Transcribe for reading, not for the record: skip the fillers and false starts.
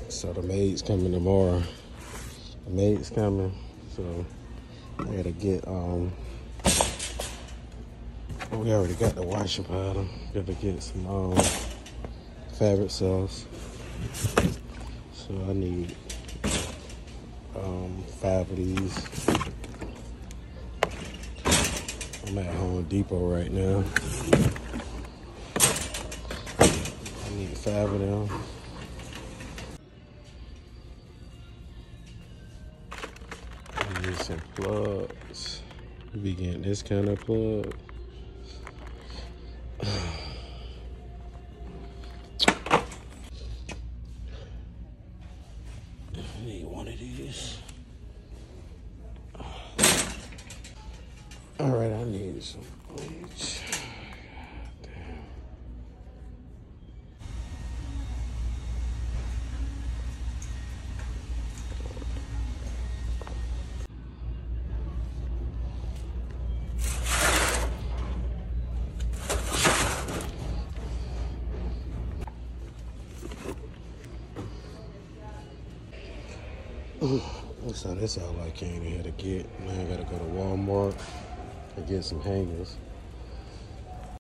So the maid's coming tomorrow. The maid's coming, so I gotta get we already got the washing powder. Gotta get some fabric sauce. So I need 5 of these. I'm at Home Depot right now. I need 5 of them. I need some plugs. We be getting this kind of plug. I need one of these. All right, I need some bleach. So that's all I came in here to get. Now I gotta go to Walmart and get some hangers.